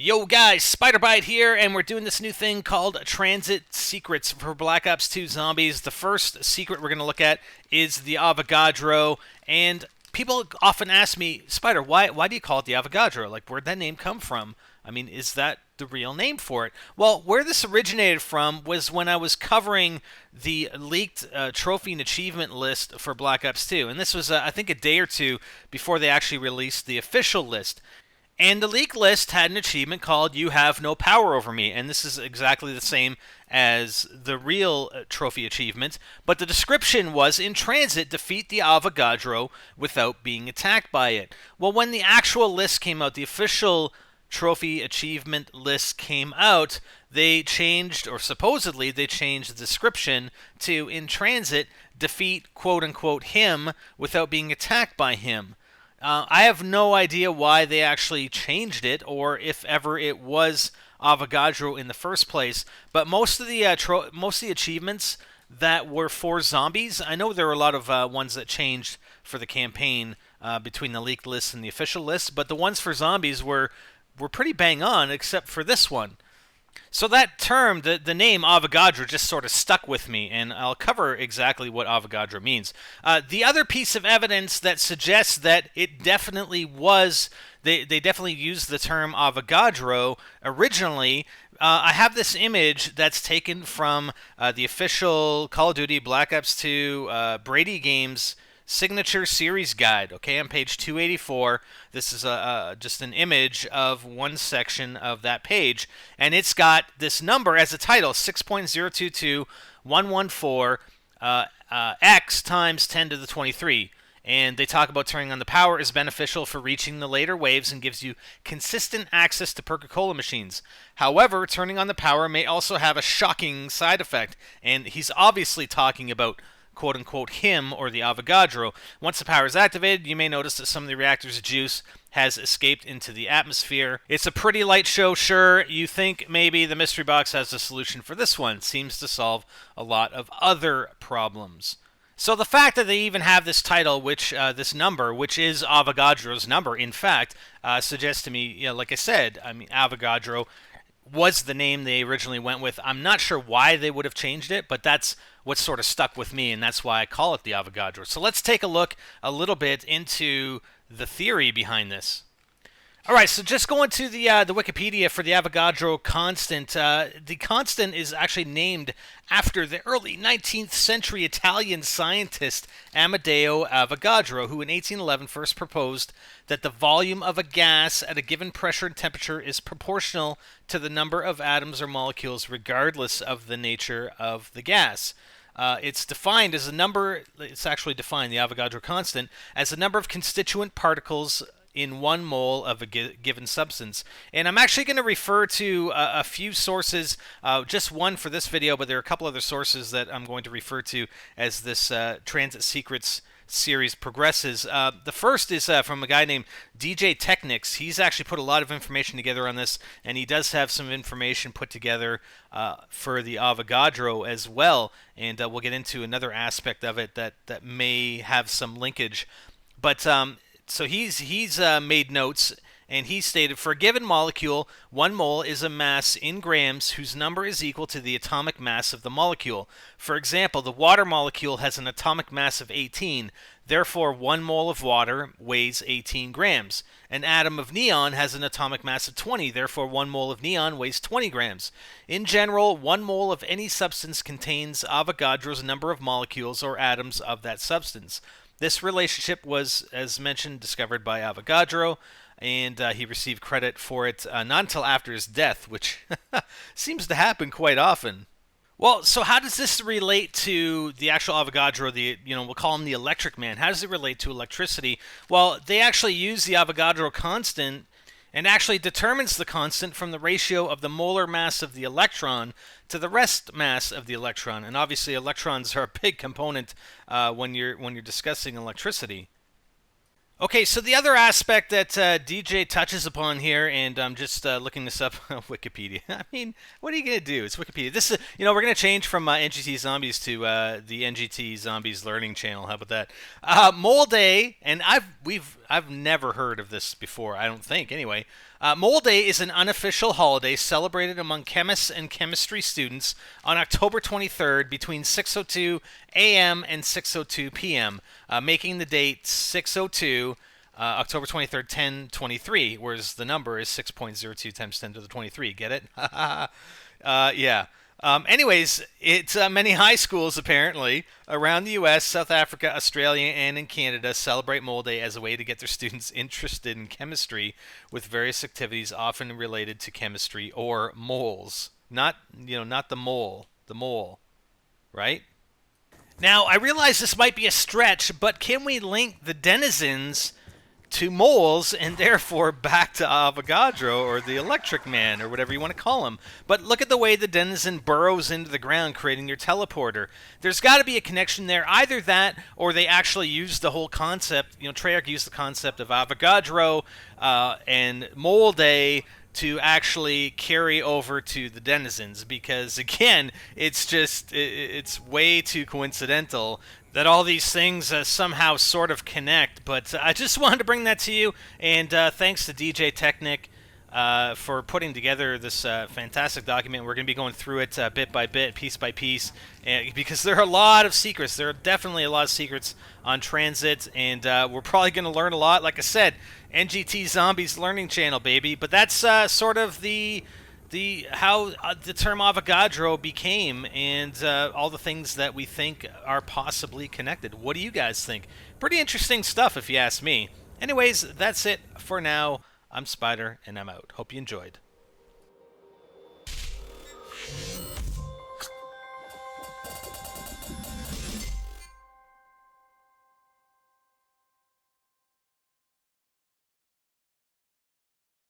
Yo guys, Spiderbite here, and we're doing this new thing called Tranzit Secrets for Black Ops 2 Zombies. The first secret we're going to look at is the Avogadro, and people often ask me, Spider, why do you call it the Avogadro? Like, where'd that name come from? I mean, is that the real name for it? Well, where this originated from was when I was covering the leaked trophy and achievement list for Black Ops 2, and this was, I think, a day or two before they actually released the official list. And the leak list had an achievement called You Have No Power Over Me, and this is exactly the same as the real trophy achievement, but the description was, in transit, defeat the Avogadro without being attacked by it. Well, when the actual list came out, the official trophy achievement list came out, they changed, or supposedly they changed the description to, in transit, defeat quote-unquote him without being attacked by him. I have no idea why they actually changed it, or if ever it was Avogadro in the first place. But most of the achievements that were for zombies, I know there were a lot of ones that changed for the campaign between the leaked list and the official list. But the ones for zombies were pretty bang on, except for this one. So that term, the name Avogadro, just sort of stuck with me, and I'll cover exactly what Avogadro means. The other piece of evidence that suggests that it definitely was, they definitely used the term Avogadro originally. I have this image that's taken from the official Call of Duty Black Ops 2 Brady Games Signature Series Guide, okay, on page 284. This is just an image of one section of that page, and it's got this number as a title, 6.022114 x times 10 to the 23. And they talk about turning on the power is beneficial for reaching the later waves and gives you consistent access to Perca-Cola machines. However, turning on the power may also have a shocking side effect, and he's obviously talking about quote-unquote him, or the Avogadro. Once the power is activated, you may notice that some of the reactor's juice has escaped into the atmosphere. It's a pretty light show, sure. You think maybe the mystery box has a solution for this one. Seems to solve a lot of other problems. So the fact that they even have this title, which this number, which is Avogadro's number, in fact, suggests to me, you know, like I said, I mean, Avogadro was the name they originally went with. I'm not sure why they would have changed it, but that's what sort of stuck with me, and that's why I call it the Avogadro. So let's take a look a little bit into the theory behind this. All right, so just going to the Wikipedia for the Avogadro constant. The constant is actually named after the early 19th century Italian scientist Amedeo Avogadro, who in 1811 first proposed that the volume of a gas at a given pressure and temperature is proportional to the number of atoms or molecules regardless of the nature of the gas. It's defined as a number, it's actually defined, the Avogadro constant, as the number of constituent particles in 1 mole of a given substance. And I'm actually going to refer to a few sources, just one for this video, but there are a couple other sources that I'm going to refer to as this Transit Secrets series progresses. The first is from a guy named DJ Technics. He's actually put a lot of information together on this, and he does have some information put together for the Avogadro as well, and we'll get into another aspect of it that may have some linkage. But so he's made notes, and he stated, for a given molecule, 1 mole is a mass in grams whose number is equal to the atomic mass of the molecule. For example, the water molecule has an atomic mass of 18, therefore 1 mole of water weighs 18 grams. An atom of neon has an atomic mass of 20, therefore 1 mole of neon weighs 20 grams. In general, 1 mole of any substance contains Avogadro's number of molecules or atoms of that substance. This relationship was, as mentioned, discovered by Avogadro, and he received credit for it not until after his death, which seems to happen quite often. Well, so how does this relate to the actual Avogadro, we'll call him the Electric Man? How does it relate to electricity? Well, they actually use the Avogadro constant and actually determines the constant from the ratio of the molar mass of the electron to the rest mass of the electron. And obviously electrons are a big component when you're discussing electricity. Okay, so the other aspect that DJ touches upon here, and I'm just looking this up on Wikipedia. I mean, what are you going to do? It's Wikipedia. This is, we're going to change from NGTZombies to the NGTZombies Learning Channel. How about that? Mole Day, and we've I've never heard of this before. I don't think anyway. Mole Day is an unofficial holiday celebrated among chemists and chemistry students on October 23rd between 6:02 a.m. and 6:02 p.m., making the date 6:02. October 23rd, 1023, whereas the number is 6.02 times 10 to the 23. Get it? Yeah. Anyways, it's many high schools apparently around the U.S., South Africa, Australia, and in Canada celebrate Mole Day as a way to get their students interested in chemistry with various activities often related to chemistry or moles. Not not the mole, right? Now I realize this might be a stretch, but can we link the denizens to moles and therefore back to Avogadro or the Electric Man or whatever you want to call him? But look at the way the denizen burrows into the ground, creating your teleporter. There's got to be a connection there. Either that, or they actually used the whole concept. Treyarch used the concept of Avogadro and Mole Day to actually carry over to the denizens, because again, it's way too coincidental that all these things somehow sort of connect. But I just wanted to bring that to you, and thanks to DJ Technic for putting together this fantastic document. We're going to be going through it bit by bit, piece by piece, because there are a lot of secrets. There are definitely a lot of secrets on Tranzit, and we're probably going to learn a lot. Like I said, NGTZombies learning channel, baby. But that's sort of the how the term Avogadro became, and all the things that we think are possibly connected. What do you guys think? Pretty interesting stuff, if you ask me. Anyways, that's it for now. I'm Spider, and I'm out. Hope you enjoyed.